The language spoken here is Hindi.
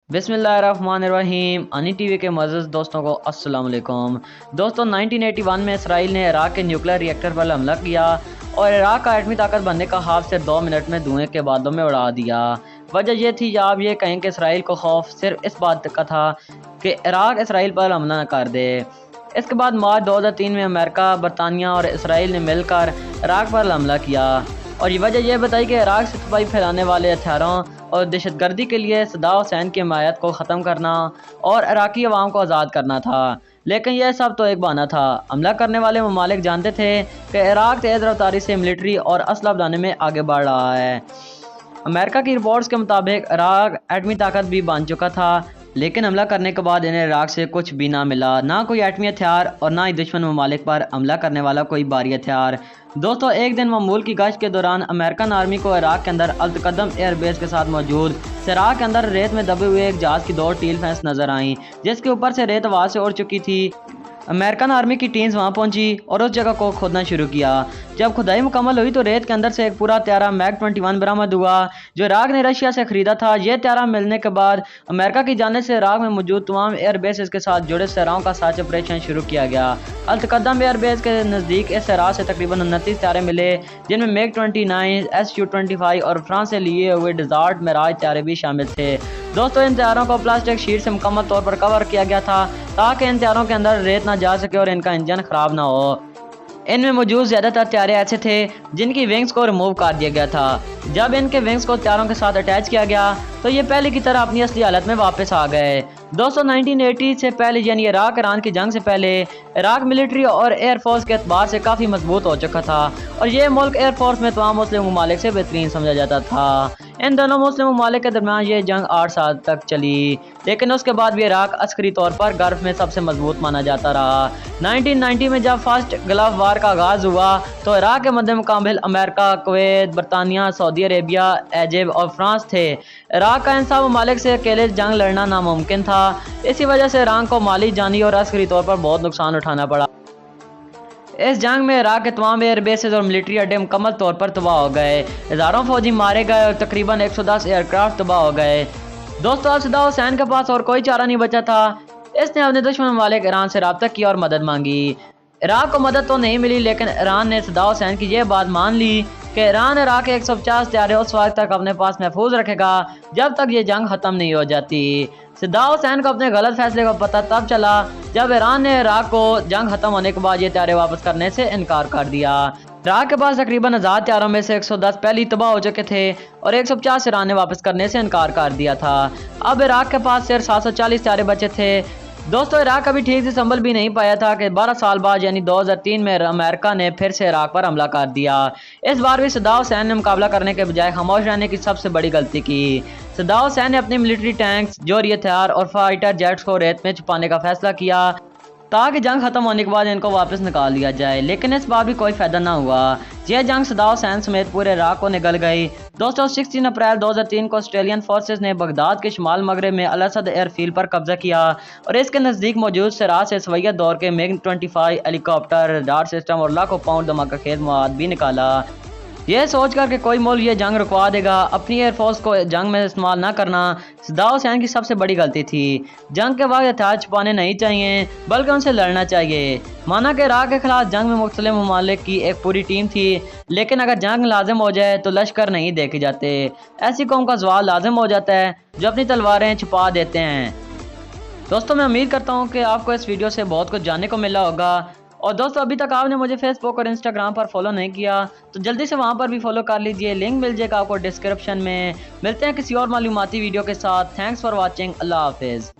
बिस्मिल्लाहिर्रहमानिर्रहीम। अनी टीवी के मज़ीज़ दोस्तों को अस्सलाम वालेकुम। दोस्तों 1981 में इसराइल ने इराक के न्यूक्लियर रिएक्टर पर हमला किया और इराक का एटमी ताकत बनने का ख्वाब सिर्फ 2 मिनट में धुएं के बादलों में उड़ा दिया। वजह यह थी, या आप ये कहें कि इसराइल को खौफ सिर्फ इस बात का था कि इराक इसराइल पर हमला न कर दे। इसके बाद मार्च 2003 में अमेरिका, बरतानिया और इसराइल ने मिलकर इराक पर हमला किया और ये वजह यह बताई कि इराक से तबाही फैलाने वाले हथियारों और दहशतगर्दी के लिए सद्दाम हुसैन की हिमायत को ख़त्म करना और इराकी अवाम को आज़ाद करना था। लेकिन यह सब तो एक बहाना था। हमला करने वाले ममालिक जानते थे कि इराक तेज़ रफ्तारी से मिलिट्री और असला बनाने में आगे बढ़ रहा है। अमेरिका की रिपोर्ट्स के मुताबिक इराक एटमी ताकत भी बन चुका था, लेकिन हमला करने के बाद इन्हें इराक से कुछ भी ना मिला, ना कोई एटमी हथियार और ना ही दुश्मन ममालिक पर हमला करने वाला कोई भारी हथियार। दोस्तों, एक दिन मामूल की गश्त के दौरान अमेरिकन आर्मी को इराक के अंदर अल-तकद्दम एयरबेस के साथ मौजूद सिराक के अंदर रेत में दबे हुए एक जहाज की 2 टील फैंस नजर आई, जिसके ऊपर से रेत हवा से उड़ चुकी थी। अमेरिकन आर्मी की टीम्स वहां पहुंची और उस जगह को खोदना शुरू किया। जब खुदाई मुकम्मल हुई तो रेत के अंदर से एक पूरा त्यारा मैग-21 बरामद हुआ, जो इराक ने रशिया से खरीदा था। यह त्यारा मिलने के बाद अमेरिका की जानिब से इराक में मौजूद तमाम एयरबेस के साथ जुड़े सहराओं का सर्च ऑपरेशन शुरू किया गया। अल-तकद्दम एयरबेस के नज़दीक इस सहरा से तकरीबन 29 त्यारे मिले, जिनमें मैग-29, SU-25 और फ्रांस से लिए हुए डेजर्ट मिराज त्यारे भी शामिल थे। दोस्तों, इन त्यारों को प्लास्टिक शीट से मुकम्मल तौर पर कवर किया गया था ताकि इन त्यारों के अंदर रेत ना जा सके और इनका इंजन खराब ना हो। इनमें मौजूद ज़्यादातर त्यारे ऐसे थे जिनकी विंग्स को रिमूव कर दिया गया था। जब इनके विंग्स को त्यारों के साथ अटैच किया गया तो ये पहले की तरह अपनी असली हालत में वापस आ गए। दोस्तों, 1980 से पहले यानी इराक ईरान की जंग से पहले इराक मिलिट्री और एयरफोर्स के एतबार से काफ़ी मजबूत हो चुका था और ये मुल्क एयरफोर्स में तमाम मुस्लिम ममालिक से बेहतरीन समझा जाता था। इन दोनों मुस्लिम ममालिक के दरमियान ये जंग 8 साल तक चली, लेकिन उसके बाद भी इराक अस्करी तौर पर गल्फ में सबसे मजबूत माना जाता रहा। 1990 में जब फर्स्ट गल्फ वार का आगाज़ हुआ तो इराक के मद्दे मुकाबिल अमेरिका, कुवैत, बरतानिया, सऊदी अरेबिया, इजिप्ट और फ्रांस थे। इराक का इन सब ममालिक से अकेले जंग लड़ना नामुमकिन था। इसी वजह से ईरान को माली, जानी और अस्करी तौर पर बहुत नुकसान उठाना पड़ा। इस जंग में इराक के तमाम एयरबेसेस और मिलिट्री अड्डे मुकम्मल तौर पर तबाह हो गए, हज़ारों फौजी मारे गए और तकरीबन 110 एयरक्राफ्ट तबाह हो गए। दोस्तों, अब सद्दाम हुसैन के पास और कोई चारा नहीं बचा था। इसने अपने दुश्मन ममालिक ईरान से रब्ता किया और मदद मांगी। इराक को मदद तो नहीं मिली, लेकिन ईरान ने सद्दाम हुसैन की यह बात मान ली कि ईरान इराक के 150 त्यारे उस वक्त तक अपने पास महफूज रखेगा जब तक ये जंग ख़त्म नहीं हो जाती। सद्दाम हुसैन को अपने गलत फैसले का पता तब चला जब ईरान ने इराक को जंग खत्म होने के बाद ये त्यारे वापस करने से इनकार कर दिया। इराक के पास तकरीबन 1000 त्यारों में से 110 पहले ही तबाह हो चुके थे और 150 ईरान ने वापस करने से इनकार कर दिया था। अब इराक के पास सिर्फ 740 त्यारे बचे थे। दोस्तों, इराक अभी ठीक से संभल भी नहीं पाया था कि 12 साल बाद यानी 2003 में अमेरिका ने फिर से इराक पर हमला कर दिया। इस बार भी सद्दाम हुसैन ने मुकाबला करने के बजाय खामोश रहने की सबसे बड़ी गलती की। सद्दाम हुसैन ने अपने मिलिट्री टैंक्स, जोहरी हथियार और फाइटर जेट्स को रेत में छुपाने का फैसला किया ताकि जंग खत्म होने के बाद इनको वापस निकाल लिया जाए, लेकिन इस बार भी कोई फायदा ना हुआ। यह जंग सद्दाम हुसैन समेत पूरे इराक को निगल गई। दोस्तों, 16 अप्रैल 2003 को ऑस्ट्रेलियन फोर्सेस ने बगदाद के शुमाल मगरब में अल असद एयरफील्ड पर कब्जा किया और इसके नज़दीक मौजूद सरा से सवैयत दौर के मैग-25 हेलीकॉप्टर, रडार सिस्टम और लाखों पाउंड धमाका खेज मवाद भी निकाला। यह सोचकर कि कोई मुल्क ये जंग रुकवा देगा, अपनी एयरफोर्स को जंग में इस्तेमाल ना करना सद्दाम हुसैन की सबसे बड़ी गलती थी। जंग के वक्त हथियार छुपाने नहीं चाहिए बल्कि उनसे लड़ना चाहिए। माना कि इराक के खिलाफ जंग में मुख्तलिफ ममालिक की एक पूरी टीम थी, लेकिन अगर जंग लाजिम हो जाए तो लश्कर नहीं देखे जाते। ऐसी कौम का ज़वाल लाजिम हो जाता है जो अपनी तलवारें छुपा देते हैं। दोस्तों, मैं उम्मीद करता हूँ कि आपको इस वीडियो से बहुत कुछ जानने को मिला होगा। और दोस्तों, अभी तक आपने मुझे फेसबुक और इंस्टाग्राम पर फॉलो नहीं किया तो जल्दी से वहां पर भी फॉलो कर लीजिए। लिंक मिल जाएगा आपको डिस्क्रिप्शन में। मिलते हैं किसी और मालूमाती वीडियो के साथ। Thanks for watching. अल्लाह हाफिज़।